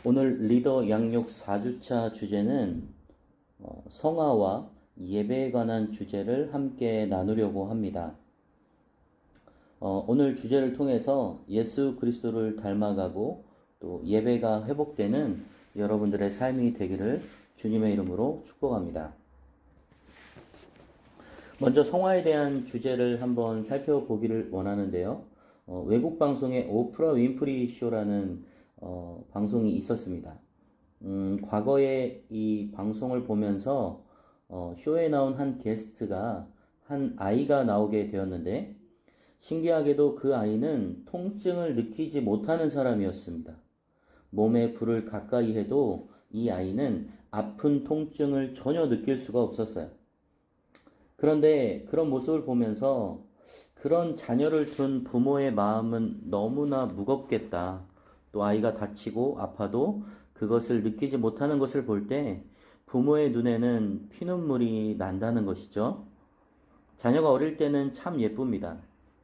오늘 리더 양육 4주차 주제는 성화와 예배에 관한 주제를 함께 나누려고 합니다. 오늘 주제를 통해서 예수 그리스도를 닮아가고 또 예배가 회복되는 여러분들의 삶이 되기를 주님의 이름으로 축복합니다. 먼저 성화에 대한 주제를 한번 살펴보기를 원하는데요. 외국 방송의 오프라 윈프리 쇼라는 방송이 있었습니다. 과거에 이 방송을 보면서 쇼에 나온 한 게스트가 한 아이가 나오게 되었는데 신기하게도 그 아이는 통증을 느끼지 못하는 사람이었습니다. 몸에 불을 가까이 해도 이 아이는 아픈 통증을 전혀 느낄 수가 없었어요. 그런데 그런 모습을 보면서 그런 자녀를 둔 부모의 마음은 너무나 무겁겠다. 또 아이가 다치고 아파도 그것을 느끼지 못하는 것을 볼 때 부모의 눈에는 피눈물이 난다는 것이죠. 자녀가 어릴 때는 참 예쁩니다.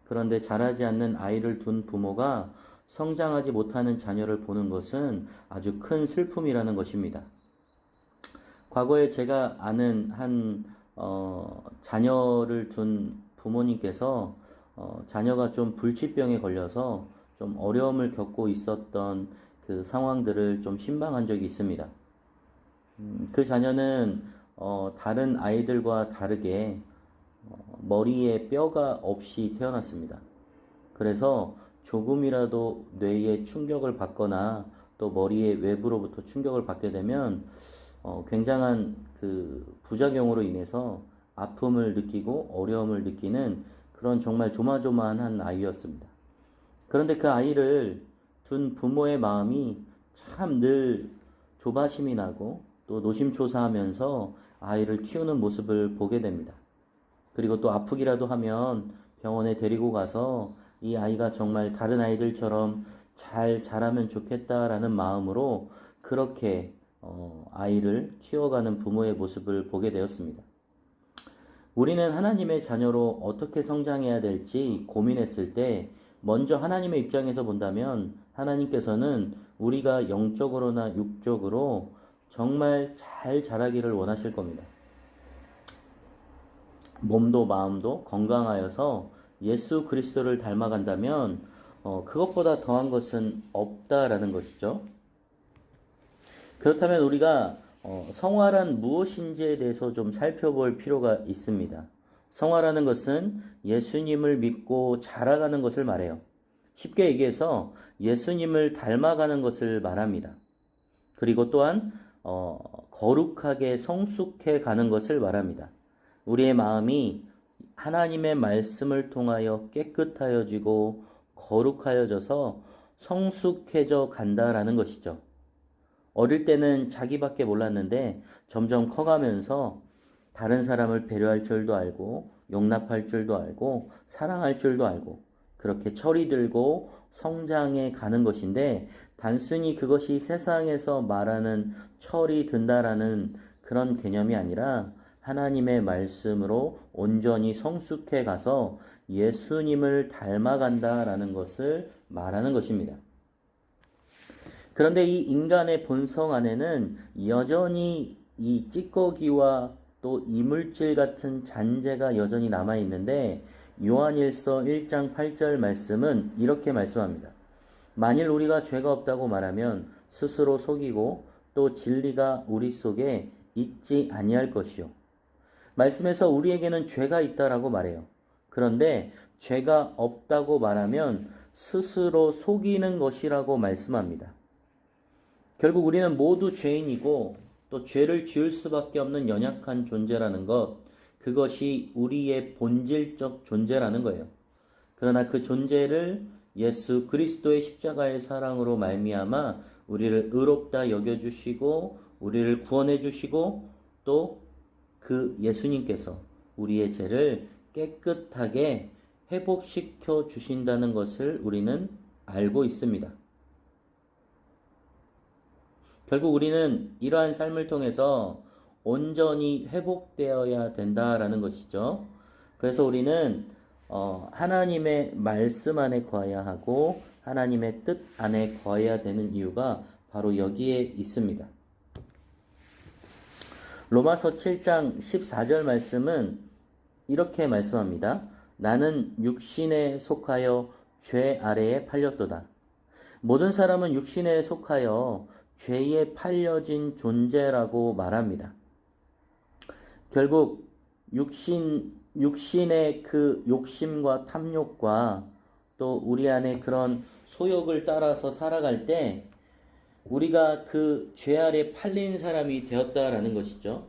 그런데 자라지 않는 아이를 둔 부모가 성장하지 못하는 자녀를 보는 것은 아주 큰 슬픔이라는 것입니다. 과거에 제가 아는 한 자녀를 둔 부모님께서 자녀가 좀 불치병에 걸려서 좀 어려움을 겪고 있었던 그 상황들을 좀 신방한 적이 있습니다. 그 자녀는 다른 아이들과 다르게 머리에 뼈가 없이 태어났습니다. 그래서 조금이라도 뇌에 충격을 받거나 또 머리의 외부로부터 충격을 받게 되면 굉장한 그 부작용으로 인해서 아픔을 느끼고 어려움을 느끼는 그런 정말 조마조마한 아이였습니다. 그런데 그 아이를 둔 부모의 마음이 참 늘 조바심이 나고 또 노심초사하면서 아이를 키우는 모습을 보게 됩니다. 그리고 또 아프기라도 하면 병원에 데리고 가서 이 아이가 정말 다른 아이들처럼 잘 자라면 좋겠다라는 마음으로 그렇게 아이를 키워가는 부모의 모습을 보게 되었습니다. 우리는 하나님의 자녀로 어떻게 성장해야 될지 고민했을 때 먼저 하나님의 입장에서 본다면 하나님께서는 우리가 영적으로나 육적으로 정말 잘 자라기를 원하실 겁니다. 몸도 마음도 건강하여서 예수 그리스도를 닮아간다면 그것보다 더한 것은 없다라는 것이죠. 그렇다면 우리가 성화란 무엇인지에 대해서 좀 살펴볼 필요가 있습니다. 성화라는 것은 예수님을 믿고 자라가는 것을 말해요. 쉽게 얘기해서 예수님을 닮아가는 것을 말합니다. 그리고 또한 거룩하게 성숙해 가는 것을 말합니다. 우리의 마음이 하나님의 말씀을 통하여 깨끗하여지고 거룩하여져서 성숙해져 간다라는 것이죠. 어릴 때는 자기밖에 몰랐는데 점점 커가면서 다른 사람을 배려할 줄도 알고 용납할 줄도 알고 사랑할 줄도 알고 그렇게 철이 들고 성장해 가는 것인데 단순히 그것이 세상에서 말하는 철이 든다라는 그런 개념이 아니라 하나님의 말씀으로 온전히 성숙해 가서 예수님을 닮아간다라는 것을 말하는 것입니다. 그런데 이 인간의 본성 안에는 여전히 이 찌꺼기와 또 이물질 같은 잔재가 여전히 남아 있는데 요한일서 1장 8절 말씀은 이렇게 말씀합니다. 만일 우리가 죄가 없다고 말하면 스스로 속이고 또 진리가 우리 속에 있지 아니할 것이요. 말씀에서 우리에게는 죄가 있다라고 말해요. 그런데 죄가 없다고 말하면 스스로 속이는 것이라고 말씀합니다. 결국 우리는 모두 죄인이고 또 죄를 지을 수밖에 없는 연약한 존재라는 것, 그것이 우리의 본질적 존재라는 거예요. 그러나 그 존재를 예수 그리스도의 십자가의 사랑으로 말미암아 우리를 의롭다 여겨주시고 우리를 구원해 주시고 또 그 예수님께서 우리의 죄를 깨끗하게 회복시켜 주신다는 것을 우리는 알고 있습니다. 결국 우리는 이러한 삶을 통해서 온전히 회복되어야 된다라는 것이죠. 그래서 우리는 하나님의 말씀 안에 거해야 하고 하나님의 뜻 안에 거해야 되는 이유가 바로 여기에 있습니다. 로마서 7장 14절 말씀은 이렇게 말씀합니다. 나는 육신에 속하여 죄 아래에 팔렸도다. 모든 사람은 육신에 속하여 죄에 팔려진 존재라고 말합니다. 결국 육신의 그 욕심과 탐욕과 또 우리 안에 그런 소욕을 따라서 살아갈 때 우리가 그 죄 아래 팔린 사람이 되었다라는 것이죠.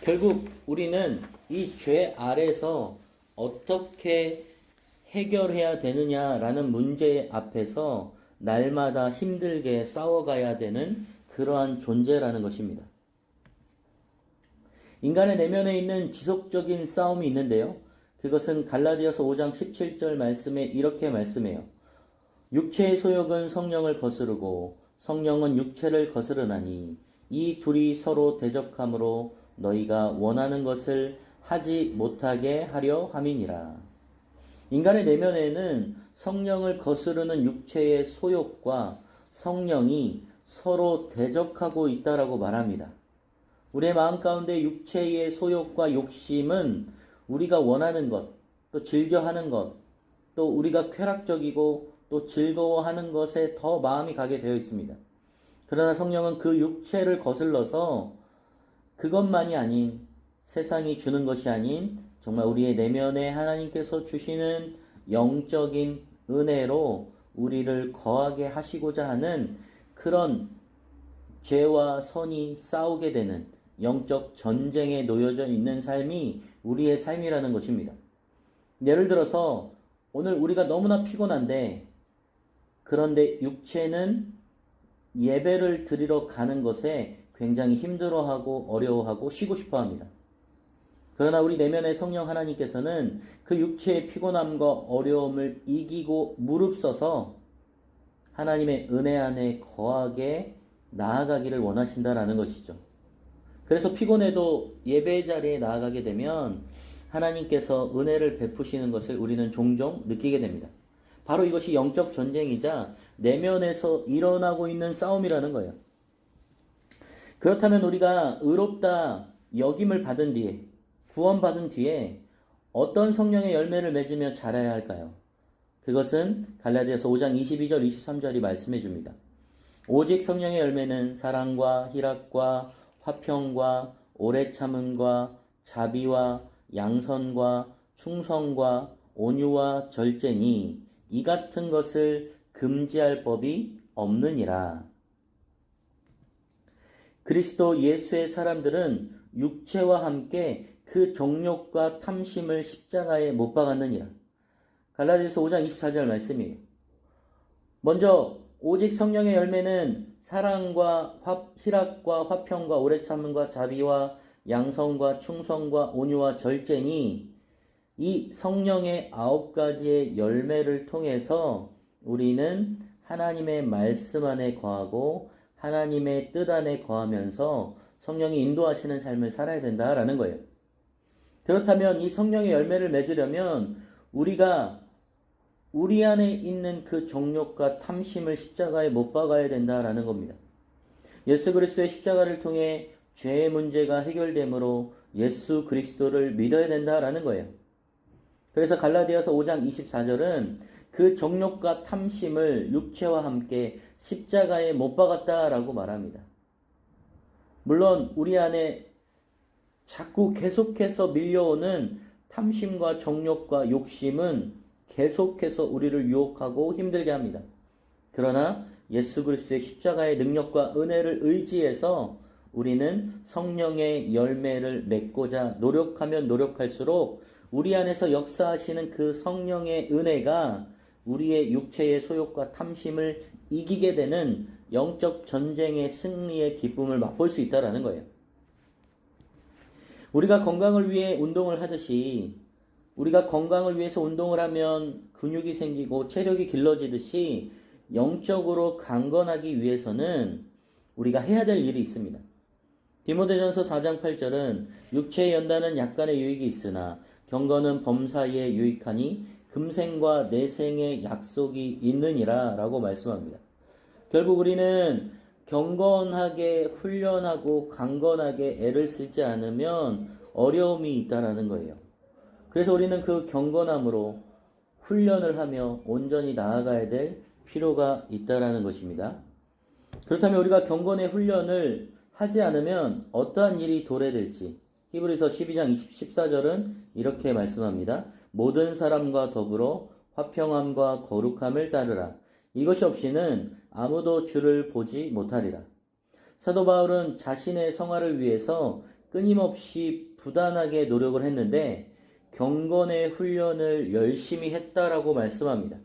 결국 우리는 이 죄 아래서 어떻게 해결해야 되느냐라는 문제 앞에서 날마다 힘들게 싸워가야 되는 그러한 존재라는 것입니다. 인간의 내면에 있는 지속적인 싸움이 있는데요. 그것은 갈라디아서 5장 17절 말씀에 이렇게 말씀해요. 육체의 소욕은 성령을 거스르고 성령은 육체를 거스르나니 이 둘이 서로 대적함으로 너희가 원하는 것을 하지 못하게 하려 함이니라. 인간의 내면에는 성령을 거스르는 육체의 소욕과 성령이 서로 대적하고 있다라고 말합니다. 우리의 마음 가운데 육체의 소욕과 욕심은 우리가 원하는 것, 또 즐겨하는 것, 또 우리가 쾌락적이고 또 즐거워하는 것에 더 마음이 가게 되어 있습니다. 그러나 성령은 그 육체를 거슬러서 그것만이 아닌, 세상이 주는 것이 아닌 정말 우리의 내면에 하나님께서 주시는 영적인 은혜로 우리를 거하게 하시고자 하는 그런 죄와 선이 싸우게 되는 영적 전쟁에 놓여져 있는 삶이 우리의 삶이라는 것입니다. 예를 들어서 오늘 우리가 너무나 피곤한데 그런데 육체는 예배를 드리러 가는 것에 굉장히 힘들어하고 어려워하고 쉬고 싶어합니다. 그러나 우리 내면의 성령 하나님께서는 그 육체의 피곤함과 어려움을 이기고 무릅써서 하나님의 은혜 안에 거하게 나아가기를 원하신다라는 것이죠. 그래서 피곤해도 예배 자리에 나아가게 되면 하나님께서 은혜를 베푸시는 것을 우리는 종종 느끼게 됩니다. 바로 이것이 영적 전쟁이자 내면에서 일어나고 있는 싸움이라는 거예요. 그렇다면 우리가 의롭다 여김을 받은 뒤에, 구원받은 뒤에 어떤 성령의 열매를 맺으며 자라야 할까요? 그것은 갈라디아서 5장 22절 23절이 말씀해 줍니다. 오직 성령의 열매는 사랑과 희락과 화평과 오래 참음과 자비와 양선과 충성과 온유와 절제니 이 같은 것을 금지할 법이 없느니라. 그리스도 예수의 사람들은 육체와 함께 그 정욕과 탐심을 십자가에 못 박았느니라. 갈라디아서 5장 24절 말씀이에요. 먼저 오직 성령의 열매는 사랑과 희락과 화평과 오래 참음과 자비와 양성과 충성과 온유와 절제니 이 성령의 9가지의 열매를 통해서 우리는 하나님의 말씀 안에 거하고 하나님의 뜻 안에 거하면서 성령이 인도하시는 삶을 살아야 된다라는 거예요. 그렇다면 이 성령의 열매를 맺으려면 우리가 우리 안에 있는 그 정욕과 탐심을 십자가에 못 박아야 된다라는 겁니다. 예수 그리스도의 십자가를 통해 죄의 문제가 해결되므로 예수 그리스도를 믿어야 된다라는 거예요. 그래서 갈라디아서 5장 24절은 그 정욕과 탐심을 육체와 함께 십자가에 못 박았다라고 말합니다. 물론 우리 안에 자꾸 계속해서 밀려오는 탐심과 정욕과 욕심은 계속해서 우리를 유혹하고 힘들게 합니다. 그러나 예수 그리스도의 십자가의 능력과 은혜를 의지해서 우리는 성령의 열매를 맺고자 노력하면 노력할수록 우리 안에서 역사하시는 그 성령의 은혜가 우리의 육체의 소욕과 탐심을 이기게 되는 영적 전쟁의 승리의 기쁨을 맛볼 수 있다는 거예요. 우리가 건강을 위해 운동을 하듯이 우리가 건강을 위해서 운동을 하면 근육이 생기고 체력이 길러지듯이 영적으로 강건하기 위해서는 우리가 해야 될 일이 있습니다. 디모데전서 4장 8절은 육체의 연단은 약간의 유익이 있으나 경건은 범사에 유익하니 금생과 내생의 약속이 있느니라 라고 말씀합니다. 결국 우리는 경건하게 훈련하고 강건하게 애를 쓰지 않으면 어려움이 있다라는 거예요. 그래서 우리는 그 경건함으로 훈련을 하며 온전히 나아가야 될 필요가 있다라는 것입니다. 그렇다면 우리가 경건의 훈련을 하지 않으면 어떠한 일이 도래될지 히브리서 12장 14절은 이렇게 말씀합니다. 모든 사람과 더불어 화평함과 거룩함을 따르라. 이것이 없이는 아무도 주를 보지 못하리라. 사도 바울은 자신의 성화를 위해서 끊임없이 부단하게 노력을 했는데 경건의 훈련을 열심히 했다라고 말씀합니다.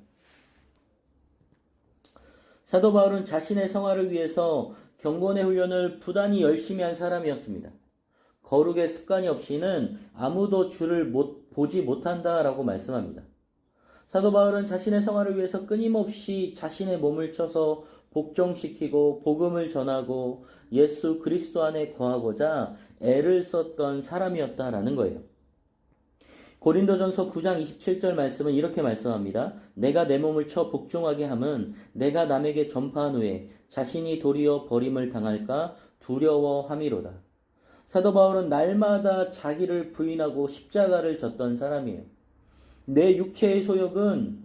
사도 바울은 자신의 성화를 위해서 경건의 훈련을 부단히 열심히 한 사람이었습니다. 거룩의 습관이 없이는 아무도 주를 보지 못한다라고 말씀합니다. 사도 바울은 자신의 성화를 위해서 끊임없이 자신의 몸을 쳐서 복종시키고 복음을 전하고 예수 그리스도 안에 거하고자 애를 썼던 사람이었다라는 거예요. 고린도전서 9장 27절 말씀은 이렇게 말씀합니다. 내가 내 몸을 쳐 복종하게 함은 내가 남에게 전파한 후에 자신이 도리어 버림을 당할까 두려워함이로다. 사도 바울은 날마다 자기를 부인하고 십자가를 졌던 사람이에요. 내 육체의 소욕은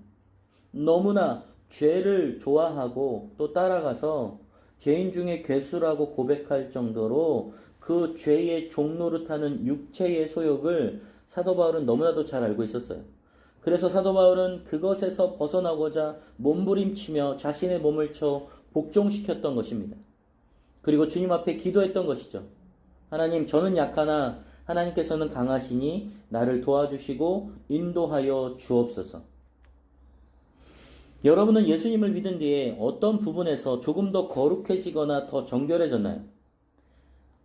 너무나 죄를 좋아하고 또 따라가서 죄인 중에 괴수라고 고백할 정도로 그 죄의 종노릇하는 육체의 소욕을 사도 바울은 너무나도 잘 알고 있었어요. 그래서 사도 바울은 그것에서 벗어나고자 몸부림치며 자신의 몸을 쳐 복종시켰던 것입니다. 그리고 주님 앞에 기도했던 것이죠. 하나님, 저는 약하나 하나님께서는 강하시니 나를 도와주시고 인도하여 주옵소서. 여러분은 예수님을 믿은 뒤에 어떤 부분에서 조금 더 거룩해지거나 더 정결해졌나요?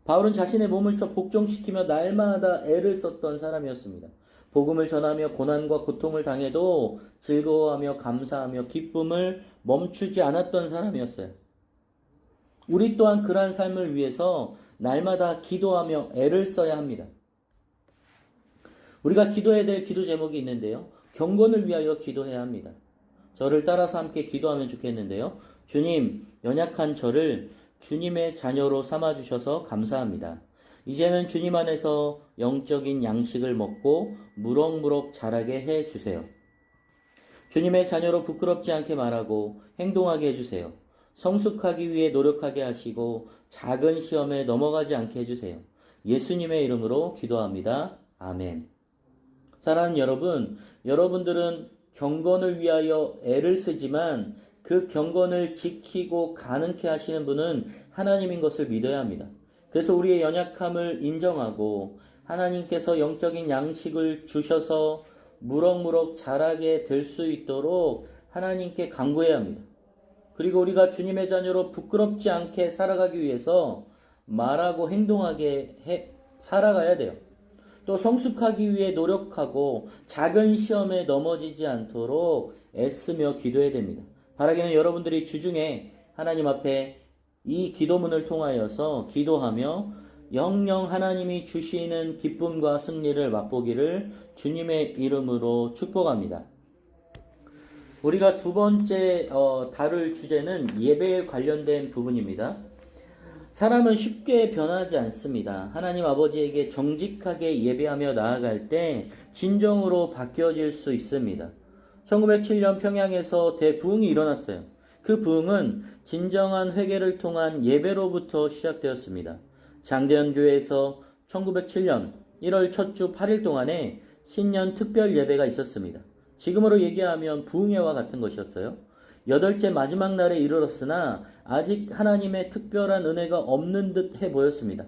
바울은 자신의 몸을 쳐 복종시키며 날마다 애를 썼던 사람이었습니다. 복음을 전하며 고난과 고통을 당해도 즐거워하며 감사하며 기쁨을 멈추지 않았던 사람이었어요. 우리 또한 그러한 삶을 위해서 날마다 기도하며 애를 써야 합니다. 우리가 기도해야 될 기도 제목이 있는데요. 경건을 위하여 기도해야 합니다. 저를 따라서 함께 기도하면 좋겠는데요. 주님, 연약한 저를 주님의 자녀로 삼아주셔서 감사합니다. 이제는 주님 안에서 영적인 양식을 먹고 무럭무럭 자라게 해주세요. 주님의 자녀로 부끄럽지 않게 말하고 행동하게 해주세요. 성숙하기 위해 노력하게 하시고 작은 시험에 넘어가지 않게 해주세요. 예수님의 이름으로 기도합니다. 아멘. 사랑하는 여러분, 여러분들은 경건을 위하여 애를 쓰지만 그 경건을 지키고 가능케 하시는 분은 하나님인 것을 믿어야 합니다. 그래서 우리의 연약함을 인정하고 하나님께서 영적인 양식을 주셔서 무럭무럭 자라게 될 수 있도록 하나님께 간구해야 합니다. 그리고 우리가 주님의 자녀로 부끄럽지 않게 살아가기 위해서 말하고 행동하게 살아가야 돼요. 또 성숙하기 위해 노력하고 작은 시험에 넘어지지 않도록 애쓰며 기도해야 됩니다. 바라기는 여러분들이 주중에 하나님 앞에 이 기도문을 통하여서 기도하며 영영 하나님이 주시는 기쁨과 승리를 맛보기를 주님의 이름으로 축복합니다. 우리가 두 번째 다룰 주제는 예배에 관련된 부분입니다. 사람은 쉽게 변하지 않습니다. 하나님 아버지에게 정직하게 예배하며 나아갈 때 진정으로 바뀌어질 수 있습니다. 1907년 평양에서 대부흥이 일어났어요. 그 부흥은 진정한 회개를 통한 예배로부터 시작되었습니다. 장대현교회에서 1907년 1월 첫 주 8일 동안에 신년 특별 예배가 있었습니다. 지금으로 얘기하면 부흥회와 같은 것이었어요. 8째 마지막 날에 이르렀으나 아직 하나님의 특별한 은혜가 없는 듯 해 보였습니다.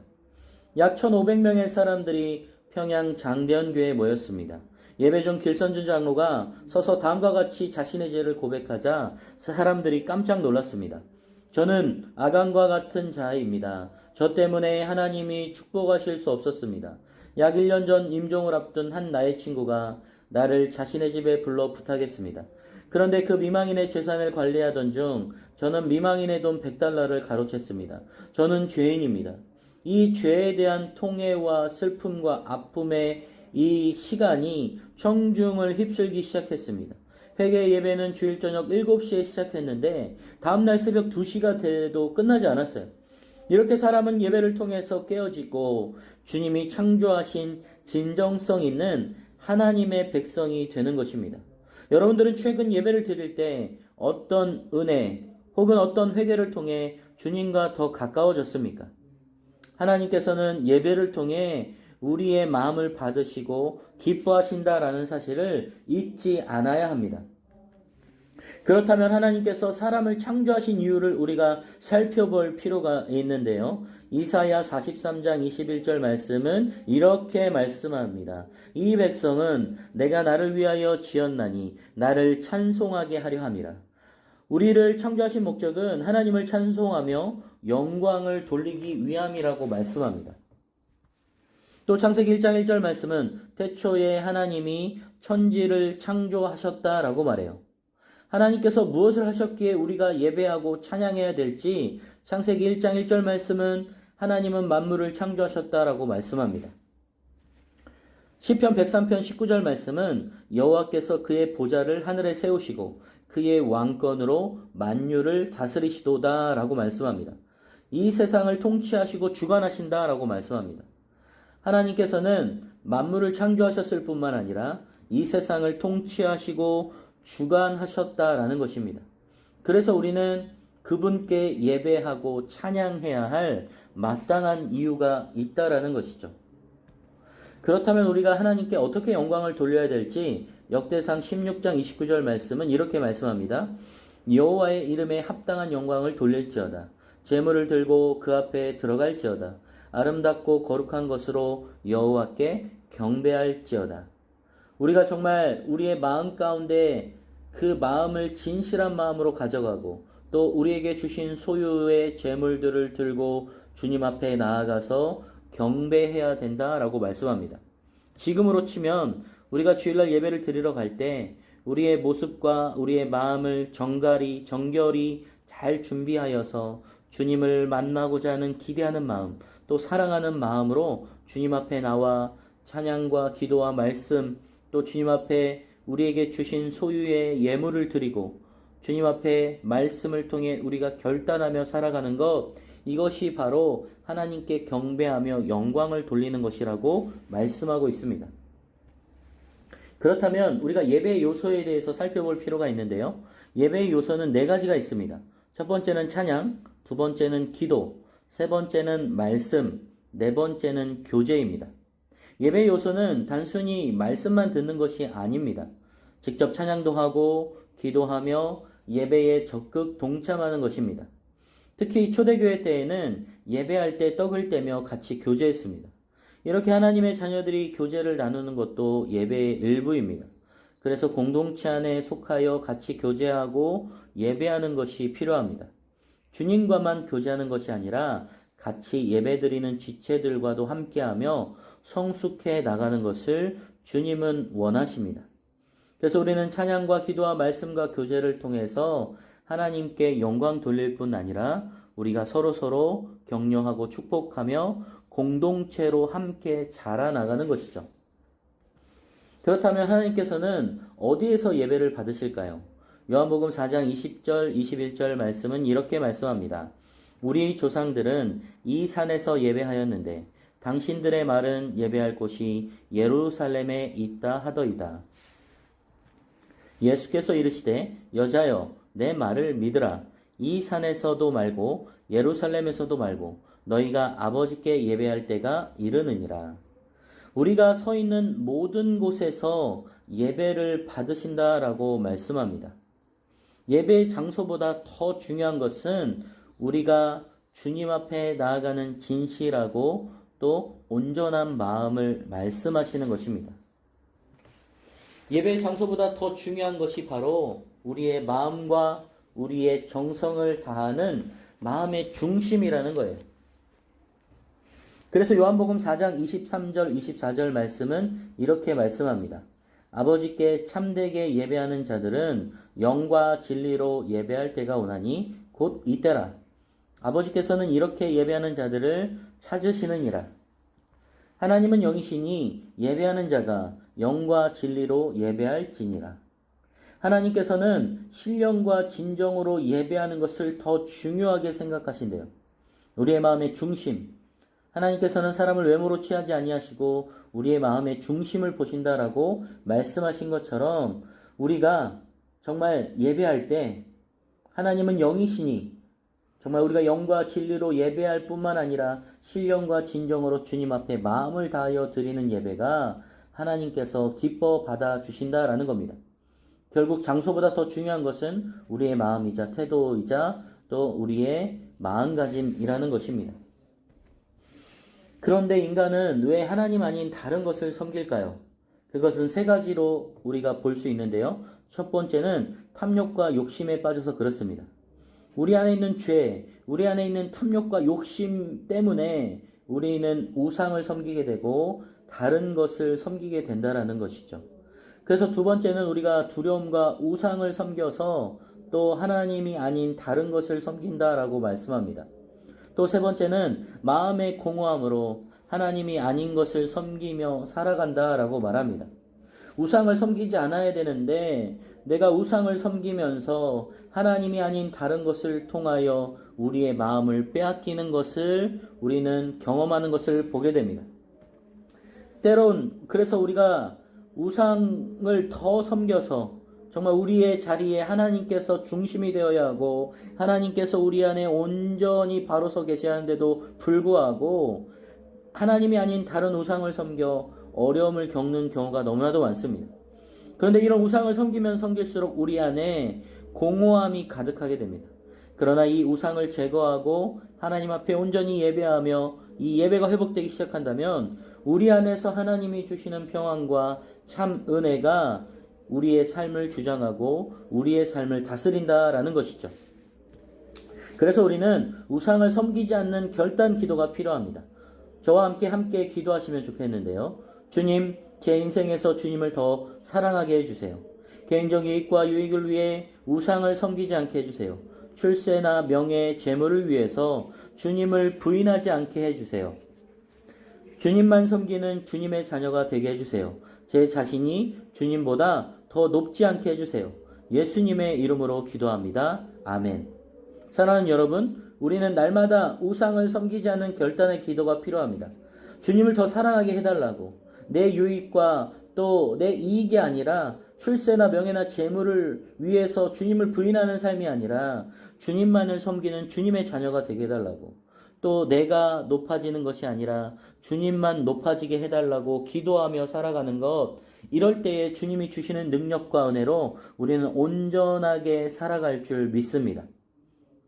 약 1,500명의 사람들이 평양 장대현교회에 모였습니다. 예배 중 길선주 장로가 서서 다음과 같이 자신의 죄를 고백하자 사람들이 깜짝 놀랐습니다. 저는 아간과 같은 자입니다. 저 때문에 하나님이 축복하실 수 없었습니다. 약 1년 전 임종을 앞둔 한 나의 친구가 나를 자신의 집에 불러 부탁했습니다. 그런데 그 미망인의 재산을 관리하던 중 저는 미망인의 돈 100달러를 가로챘습니다. 저는 죄인입니다. 이 죄에 대한 통회와 슬픔과 아픔에 이 시간이 청중을 휩쓸기 시작했습니다. 회개 예배는 주일 저녁 7시에 시작했는데 다음날 새벽 2시가 돼도 끝나지 않았어요. 이렇게 사람은 예배를 통해서 깨어지고 주님이 창조하신 진정성 있는 하나님의 백성이 되는 것입니다. 여러분들은 최근 예배를 드릴 때 어떤 은혜 혹은 어떤 회개를 통해 주님과 더 가까워졌습니까? 하나님께서는 예배를 통해 우리의 마음을 받으시고 기뻐하신다라는 사실을 잊지 않아야 합니다. 그렇다면 하나님께서 사람을 창조하신 이유를 우리가 살펴볼 필요가 있는데요. 이사야 43장 21절 말씀은 이렇게 말씀합니다. 이 백성은 내가 나를 위하여 지었나니 나를 찬송하게 하려 함이라. 우리를 창조하신 목적은 하나님을 찬송하며 영광을 돌리기 위함이라고 말씀합니다. 또 창세기 1장 1절 말씀은 태초에 하나님이 천지를 창조하셨다라고 말해요. 하나님께서 무엇을 하셨기에 우리가 예배하고 찬양해야 될지 창세기 1장 1절 말씀은 하나님은 만물을 창조하셨다라고 말씀합니다. 시편 103편 19절 말씀은 여호와께서 그의 보좌를 하늘에 세우시고 그의 왕권으로 만유를 다스리시도다라고 말씀합니다. 이 세상을 통치하시고 주관하신다라고 말씀합니다. 하나님께서는 만물을 창조하셨을 뿐만 아니라 이 세상을 통치하시고 주관하셨다라는 것입니다. 그래서 우리는 그분께 예배하고 찬양해야 할 마땅한 이유가 있다라는 것이죠. 그렇다면 우리가 하나님께 어떻게 영광을 돌려야 될지 역대상 16장 29절 말씀은 이렇게 말씀합니다. 여호와의 이름에 합당한 영광을 돌릴지어다. 제물을 들고 그 앞에 들어갈지어다. 아름답고 거룩한 것으로 여호와께 경배할지어다. 우리가 정말 우리의 마음 가운데 그 마음을 진실한 마음으로 가져가고 또 우리에게 주신 소유의 재물들을 들고 주님 앞에 나아가서 경배해야 된다라고 말씀합니다. 지금으로 치면 우리가 주일날 예배를 드리러 갈 때 우리의 모습과 우리의 마음을 정결히 잘 준비하여서 주님을 만나고자 하는 기대하는 마음, 또 사랑하는 마음으로 주님 앞에 나와 찬양과 기도와 말씀, 또 주님 앞에 우리에게 주신 소유의 예물을 드리고 주님 앞에 말씀을 통해 우리가 결단하며 살아가는 것, 이것이 바로 하나님께 경배하며 영광을 돌리는 것이라고 말씀하고 있습니다. 그렇다면 우리가 예배의 요소에 대해서 살펴볼 필요가 있는데요. 예배의 요소는 4가지가 있습니다. 첫 번째는 찬양, 두 번째는 기도, 세 번째는 말씀, 네 번째는 교제입니다. 예배의 요소는 단순히 말씀만 듣는 것이 아닙니다. 직접 찬양도 하고 기도하며 예배에 적극 동참하는 것입니다. 특히 초대교회 때에는 예배할 때 떡을 떼며 같이 교제했습니다. 이렇게 하나님의 자녀들이 교제를 나누는 것도 예배의 일부입니다. 그래서 공동체 안에 속하여 같이 교제하고 예배하는 것이 필요합니다. 주님과만 교제하는 것이 아니라 같이 예배드리는 지체들과도 함께하며 성숙해 나가는 것을 주님은 원하십니다. 그래서 우리는 찬양과 기도와 말씀과 교제를 통해서 하나님께 영광 돌릴 뿐 아니라 우리가 서로 격려하고 축복하며 공동체로 함께 자라나가는 것이죠. 그렇다면 하나님께서는 어디에서 예배를 받으실까요? 요한복음 4장 20절 21절 말씀은 이렇게 말씀합니다. 우리 조상들은 이 산에서 예배하였는데 당신들의 말은 예배할 곳이 예루살렘에 있다 하더이다. 예수께서 이르시되 여자여 내 말을 믿으라. 이 산에서도 말고 예루살렘에서도 말고 너희가 아버지께 예배할 때가 이르느니라. 우리가 서 있는 모든 곳에서 예배를 받으신다라고 말씀합니다. 예배의 장소보다 더 중요한 것은 우리가 주님 앞에 나아가는 진실하고 또 온전한 마음을 말씀하시는 것입니다. 예배의 장소보다 더 중요한 것이 바로 우리의 마음과 우리의 정성을 다하는 마음의 중심이라는 거예요. 그래서 요한복음 4장 23절 24절 말씀은 이렇게 말씀합니다. 아버지께 참되게 예배하는 자들은 영과 진리로 예배할 때가 오나니 곧 이때라. 아버지께서는 이렇게 예배하는 자들을 찾으시느니라. 하나님은 영이시니 예배하는 자가 영과 진리로 예배할지니라. 하나님께서는 신령과 진정으로 예배하는 것을 더 중요하게 생각하신대요. 우리의 마음의 중심. 하나님께서는 사람을 외모로 취하지 아니하시고 우리의 마음의 중심을 보신다라고 말씀하신 것처럼 우리가 정말 예배할 때 하나님은 영이시니 정말 우리가 영과 진리로 예배할 뿐만 아니라 신령과 진정으로 주님 앞에 마음을 다하여 드리는 예배가 하나님께서 기뻐 받아주신다라는 겁니다. 결국 장소보다 더 중요한 것은 우리의 마음이자 태도이자 또 우리의 마음가짐이라는 것입니다. 그런데 인간은 왜 하나님 아닌 다른 것을 섬길까요? 그것은 세 가지로 우리가 볼 수 있는데요. 첫 번째는 탐욕과 욕심에 빠져서 그렇습니다. 우리 안에 있는 죄, 우리 안에 있는 탐욕과 욕심 때문에 우리는 우상을 섬기게 되고 다른 것을 섬기게 된다라는 것이죠. 그래서 두 번째는 우리가 두려움과 우상을 섬겨서 또 하나님이 아닌 다른 것을 섬긴다라고 말씀합니다. 또 세 번째는 마음의 공허함으로 하나님이 아닌 것을 섬기며 살아간다라고 말합니다. 우상을 섬기지 않아야 되는데 내가 우상을 섬기면서 하나님이 아닌 다른 것을 통하여 우리의 마음을 빼앗기는 것을 우리는 경험하는 것을 보게 됩니다. 때론 그래서 우리가 우상을 더 섬겨서 정말 우리의 자리에 하나님께서 중심이 되어야 하고 하나님께서 우리 안에 온전히 바로서 계시는데도 불구하고 하나님이 아닌 다른 우상을 섬겨 어려움을 겪는 경우가 너무나도 많습니다. 그런데 이런 우상을 섬기면 섬길수록 우리 안에 공허함이 가득하게 됩니다. 그러나 이 우상을 제거하고 하나님 앞에 온전히 예배하며 이 예배가 회복되기 시작한다면 우리 안에서 하나님이 주시는 평안과 참 은혜가 우리의 삶을 주장하고 우리의 삶을 다스린다라는 것이죠. 그래서 우리는 우상을 섬기지 않는 결단 기도가 필요합니다. 저와 함께 기도하시면 좋겠는데요. 주님, 제 인생에서 주님을 더 사랑하게 해주세요. 개인적 이익과 유익을 위해 우상을 섬기지 않게 해주세요. 출세나 명예, 재물을 위해서 주님을 부인하지 않게 해주세요. 주님만 섬기는 주님의 자녀가 되게 해주세요. 제 자신이 주님보다 더 높지 않게 해주세요. 예수님의 이름으로 기도합니다. 아멘. 사랑하는 여러분, 우리는 날마다 우상을 섬기지 않는 결단의 기도가 필요합니다. 주님을 더 사랑하게 해달라고 내 유익과 또 내 이익이 아니라 출세나 명예나 재물을 위해서 주님을 부인하는 삶이 아니라 주님만을 섬기는 주님의 자녀가 되게 해달라고 또 내가 높아지는 것이 아니라 주님만 높아지게 해달라고 기도하며 살아가는 것, 이럴 때에 주님이 주시는 능력과 은혜로 우리는 온전하게 살아갈 줄 믿습니다.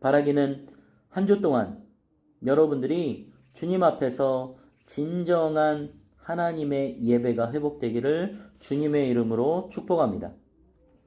바라기는 한 주 동안 여러분들이 주님 앞에서 진정한 하나님의 예배가 회복되기를 주님의 이름으로 축복합니다.